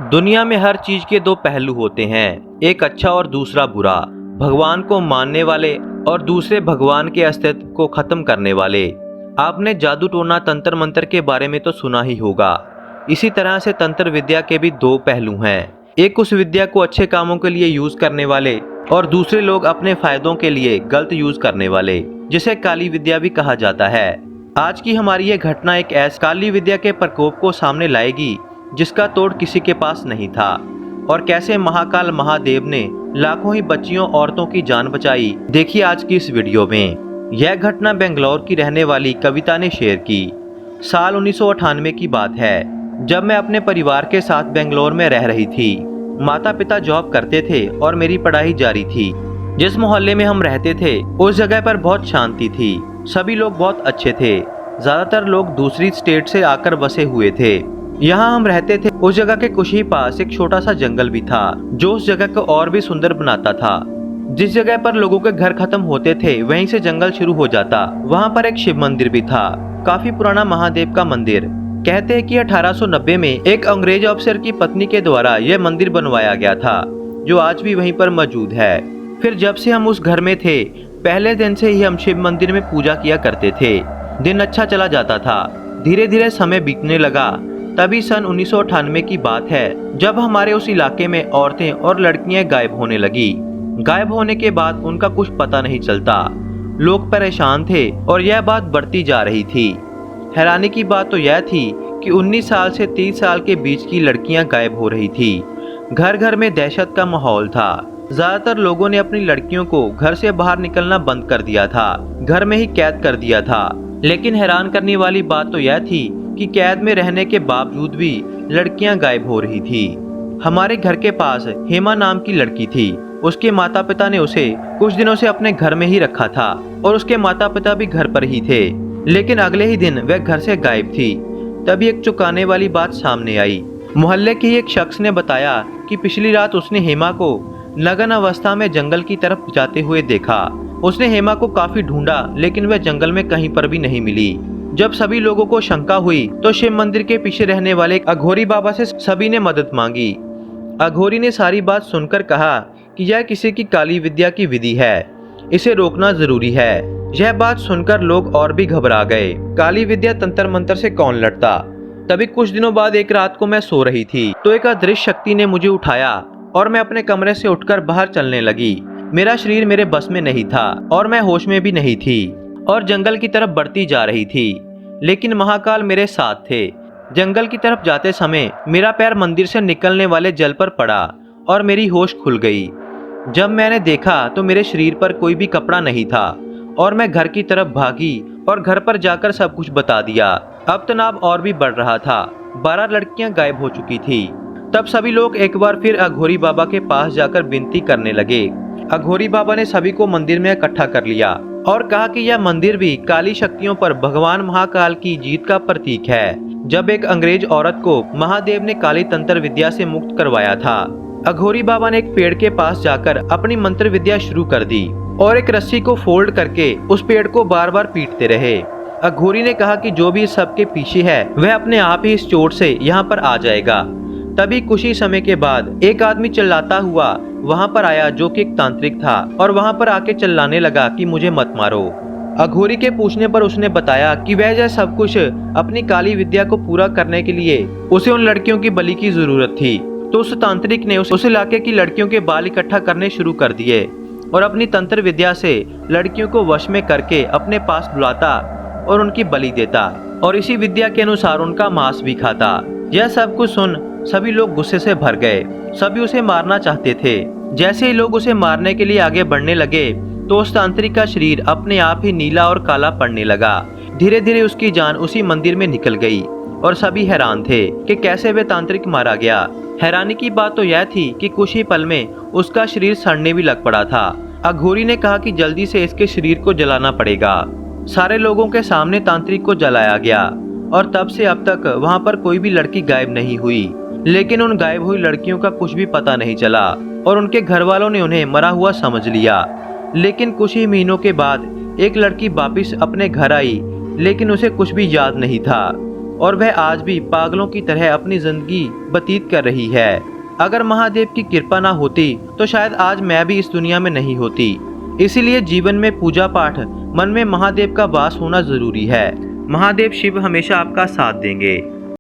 दुनिया में हर चीज के दो पहलू होते हैं, एक अच्छा और दूसरा बुरा। भगवान को मानने वाले और दूसरे भगवान के अस्तित्व को खत्म करने वाले। आपने जादू टोना तंत्र मंत्र के बारे में तो सुना ही होगा। इसी तरह से तंत्र विद्या के भी दो पहलू हैं, एक उस विद्या को अच्छे कामों के लिए यूज करने वाले और दूसरे लोग अपने फायदों के लिए गलत यूज करने वाले, जिसे काली विद्या भी कहा जाता है। आज की हमारी ये घटना एक ऐसी काली विद्या के प्रकोप को सामने लाएगी जिसका तोड़ किसी के पास नहीं था, और कैसे महाकाल महादेव ने लाखों ही बच्चियों औरतों की जान बचाई। देखिए आज की इस वीडियो में। यह घटना बेंगलोर की रहने वाली कविता ने शेयर की। साल 1998 की बात है, जब मैं अपने परिवार के साथ बेंगलोर में रह रही थी। माता पिता जॉब करते थे और मेरी पढ़ाई जारी थी। जिस मोहल्ले में हम रहते थे उस जगह पर बहुत शांति थी, सभी लोग बहुत अच्छे थे। ज्यादातर लोग दूसरी स्टेट से आकर बसे हुए थे। यहाँ हम रहते थे उस जगह के कुछ ही पास एक छोटा सा जंगल भी था, जो उस जगह को और भी सुंदर बनाता था। जिस जगह पर लोगों के घर खत्म होते थे वहीं से जंगल शुरू हो जाता। वहाँ पर एक शिव मंदिर भी था, काफी पुराना महादेव का मंदिर। कहते हैं कि 1890 में एक अंग्रेज अफसर की पत्नी के द्वारा यह मंदिर बनवाया गया था, जो आज भी वहीं पर मौजूद है। फिर जब से हम उस घर में थे, पहले दिन से ही हम शिव मंदिर में पूजा किया करते थे। दिन अच्छा चला जाता था। धीरे धीरे समय बीतने लगा। तभी सन 1998 की बात है, जब हमारे उस इलाके में औरतें और लड़कियां गायब होने लगी। गायब होने के बाद उनका कुछ पता नहीं चलता। लोग परेशान थे और यह बात बढ़ती जा रही थी। हैरानी की बात तो यह थी कि 19 साल से 30 साल के बीच की लड़कियां गायब हो रही थी। घर घर में दहशत का माहौल था। ज्यादातर लोगों ने अपनी लड़कियों को घर से बाहर निकलना बंद कर दिया था, घर में ही कैद कर दिया था। लेकिन हैरान करने वाली बात तो यह थी कि कैद में रहने के बावजूद भी लड़कियां गायब हो रही थी। हमारे घर के पास हेमा नाम की लड़की थी। उसके माता पिता ने उसे कुछ दिनों से अपने घर में ही रखा था और उसके माता पिता भी घर पर ही थे। लेकिन अगले ही दिन वह घर से गायब थी। तभी एक चौंकाने वाली बात सामने आई। मोहल्ले के एक शख्स ने बताया कि पिछली रात उसने हेमा को नग्न अवस्था में जंगल की तरफ जाते हुए देखा। उसने हेमा को काफी ढूंढा, लेकिन वह जंगल में कहीं पर भी नहीं मिली। जब सभी लोगों को शंका हुई तो शिव मंदिर के पीछे रहने वाले अघोरी बाबा से सभी ने मदद मांगी। अघोरी ने सारी बात सुनकर कहा कि यह किसी की काली विद्या की विधि है, इसे रोकना जरूरी है। यह बात सुनकर लोग और भी घबरा गए। काली विद्या तंत्र मंत्र से कौन लड़ता। तभी कुछ दिनों बाद एक रात को मैं सो रही थी तो एक अदृश्य शक्ति ने मुझे उठाया और मैं अपने कमरे से उठकर बाहर चलने लगी। मेरा शरीर मेरे बस में नहीं था और मैं होश में भी नहीं थी और जंगल की तरफ बढ़ती जा रही थी। लेकिन महाकाल मेरे साथ थे। जंगल की तरफ जाते समय मेरा पैर मंदिर से निकलने वाले जल पर पड़ा और मेरी होश खुल गई। जब मैंने देखा तो मेरे शरीर पर कोई भी कपड़ा नहीं था और मैं घर की तरफ भागी और घर पर जाकर सब कुछ बता दिया। अब तनाव और भी बढ़ रहा था। 12 लड़कियां गायब हो चुकी थी। तब सभी लोग एक बार फिर अघोरी बाबा के पास जाकर विनती करने लगे। अघोरी बाबा ने सभी को मंदिर में इकट्ठा कर लिया और कहा कि यह मंदिर भी काली शक्तियों पर भगवान महाकाल की जीत का प्रतीक है। जब एक अंग्रेज औरत को महादेव ने काली तंत्र विद्या से मुक्त करवाया था, अघोरी बाबा ने एक पेड़ के पास जाकर अपनी मंत्र विद्या शुरू कर दी और एक रस्सी को फोल्ड करके उस पेड़ को बार बार पीटते रहे। अघोरी ने कहा कि जो भी इस सब के पीछे है वह अपने आप ही इस चोट से यहाँ पर आ जाएगा। तभी कुछ ही समय के बाद एक आदमी चिल्लाता हुआ वहाँ पर आया, जो कि एक तांत्रिक था, और वहाँ पर आके चिल्लाने लगा कि मुझे मत मारो। अघोरी के पूछने पर उसने बताया कि वह यह सब कुछ अपनी काली विद्या को पूरा करने के लिए उसे उन लड़कियों की बलि की जरूरत थी। तो उस तांत्रिक ने उस इलाके की लड़कियों के बाल इकट्ठा करने शुरू कर दिए और अपनी तंत्र विद्या से लड़कियों को वश में करके अपने पास बुलाता और उनकी बलि देता और इसी विद्या के अनुसार उनका मांस भी खाता। यह सब कुछ सुन सभी लोग गुस्से से भर गए। सभी उसे मारना चाहते थे। जैसे ही लोग उसे मारने के लिए आगे बढ़ने लगे तो उस तांत्रिक का शरीर अपने आप ही नीला और काला पड़ने लगा। धीरे धीरे उसकी जान उसी मंदिर में निकल गई और सभी हैरान थे कि कैसे वह तांत्रिक मारा गया। हैरानी की बात तो यह थी कि कुछ ही पल में उसका शरीर सड़ने भी लग पड़ा था। अघोरी ने कहा कि जल्दी से इसके शरीर को जलाना पड़ेगा। सारे लोगों के सामने तांत्रिक को जलाया गया और तब से अब तक वहाँ पर कोई भी लड़की गायब नहीं हुई। लेकिन उन गायब हुई लड़कियों का कुछ भी पता नहीं चला और उनके घर वालों ने उन्हें मरा हुआ समझ लिया। लेकिन कुछ ही महीनों के बाद एक लड़की वापिस अपने घर आई, लेकिन उसे कुछ भी याद नहीं था। और वह आज भी पागलों की तरह अपनी जिंदगी व्यतीत कर रही है। अगर महादेव की कृपा ना होती तो शायद आज मैं भी इस दुनिया में नहीं होती। इसीलिए जीवन में पूजा पाठ, मन में महादेव का वास होना जरूरी है। महादेव शिव हमेशा आपका साथ देंगे।